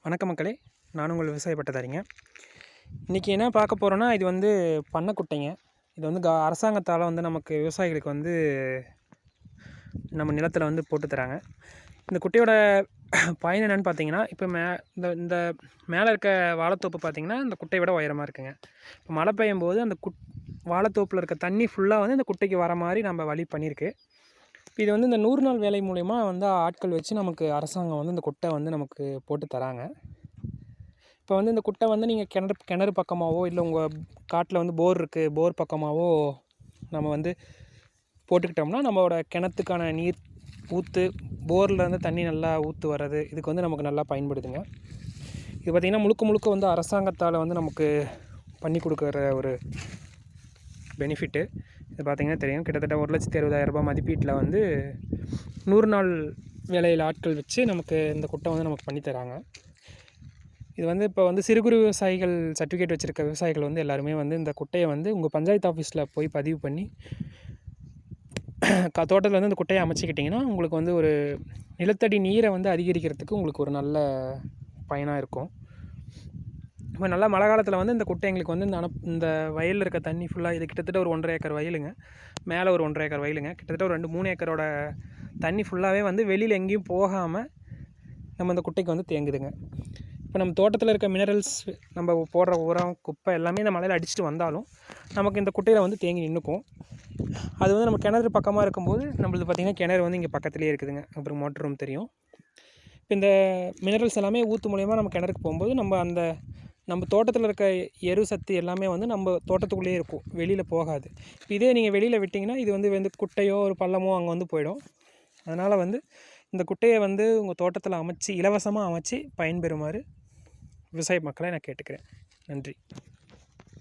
வணக்க மக்களே, நான் உங்கள் விவசாய பட்டதாரிங்க. இன்றைக்கி என்ன பார்க்க போகிறோன்னா, இது வந்து பண்ணைக்குட்டைங்க. இது வந்து அரசாங்கத்தால் வந்து நமக்கு விவசாயிகளுக்கு வந்து நம்ம நிலத்தில் வந்து போட்டு தராங்க. இந்த குட்டையோட பயன் என்னென்னு பார்த்தீங்கன்னா, இப்போ இந்த இந்த மேலே இருக்க வாழைத்தோப்பு பார்த்திங்கன்னா, இந்த குட்டையை விட உயரமாக இருக்குங்க. இப்போ மழை பெய்யும் போது அந்த வாழைத்தோப்பில் இருக்க தண்ணி ஃபுல்லாக வந்து இந்த குட்டைக்கு வர மாதிரி நம்ம வழி பண்ணியிருக்கு. இது வந்து இந்த 100 நாள் வேலை மூலயமா வந்து ஆட்கள் வச்சு நமக்கு அரசாங்கம் வந்து இந்த குட்டை வந்து நமக்கு போட்டு தராங்க. இப்போ வந்து இந்த குட்டை வந்து நீங்கள் கிணறு பக்கமாகவோ இல்லை உங்கள் காட்டில் வந்து போர் இருக்குது, போர் பக்கமாகவோ நம்ம வந்து போட்டுக்கிட்டோம்னா நம்மளோட கிணத்துக்கான நீர் ஊற்று போர்லேருந்து தண்ணி நல்லா ஊற்று வர்றது இதுக்கு வந்து நமக்கு நல்லா பயன்படுதுங்க. இது பார்த்திங்கன்னா முழுக்க வந்து அரசாங்கத்தால் வந்து நமக்கு பண்ணி கொடுக்குற ஒரு பெனிஃபிட்டு. இது பார்த்திங்கன்னா தெரியும், கிட்டத்தட்ட 1,60,000 மதிப்பீட்டில் வந்து 100 நாள் வேலையில் ஆட்கள் வச்சு நமக்கு இந்த குட்டை வந்து நமக்கு பண்ணித்தராங்க. இது வந்து இப்போ வந்து சிறு குறு விவசாயிகள் சர்டிஃபிகேட் வச்சுருக்க விவசாயிகள் வந்து எல்லாருமே வந்து இந்த குட்டையை வந்து உங்கள் பஞ்சாயத்து ஆஃபீஸில் போய் பதிவு பண்ணி தோட்டத்தில் வந்து இந்த குட்டையை அமைச்சிக்கிட்டிங்கன்னா உங்களுக்கு வந்து ஒரு நிலத்தடி நீரை வந்து அதிகரிக்கிறதுக்கு உங்களுக்கு ஒரு நல்ல பயனாக இருக்கும். இப்போ நல்லா மழை காலத்தில் வந்து இந்த குட்டை எங்களுக்கு வந்து இந்த வயலில் இருக்க தண்ணி ஃபுல்லாக இது கிட்டத்தட்ட ஒரு 1.5 ஏக்கர் வயலுங்க, மேலே ஒரு 1.5 ஏக்கர் வயலுங்க, கிட்டத்தட்ட ஒரு 2-3 ஏக்கரோட தண்ணி ஃபுல்லாகவே வந்து வெளியில் எங்கேயும் போகாமல் நம்ம இந்த குட்டைக்கு வந்து தேங்குதுங்க. இப்போ நம்ம தோட்டத்தில் இருக்க மினரல்ஸ் நம்ம போடுற உரம் குப்பை எல்லாமே இந்த மழையில் அடிச்சுட்டு வந்தாலும் நமக்கு இந்த குட்டையில் வந்து தேங்கி நின்றுக்கும். அது வந்து நம்ம கிணறு பக்கமாக இருக்கும்போது நம்மளுக்கு பார்த்திங்கன்னா கிணறு வந்து இங்கே பக்கத்துலேயே இருக்குதுங்க, அப்புறம் மோட்டர் ரூம் தெரியும். இப்போ இந்த மினரல்ஸ் எல்லாமே ஊற்று மூலயமா நம்ம கிணறுக்கு போகும்போது நம்ம தோட்டத்தில் இருக்க எரு சத்து எல்லாமே வந்து நம்ம தோட்டத்துக்குள்ளேயே இருக்கும், வெளியில் போகாது. இதே நீங்கள் வெளியில் விட்டிங்கன்னா இது வந்து குட்டையோ ஒரு பள்ளமோ அங்கே வந்து போயிடும். அதனால் வந்து இந்த குட்டையை வந்து உங்கள் தோட்டத்தில் அமைச்சு இலவசமாக அமைச்சு பயன்பெறுமாறு விவசாய மக்களை நான் கேட்டுக்கிறேன். நன்றி.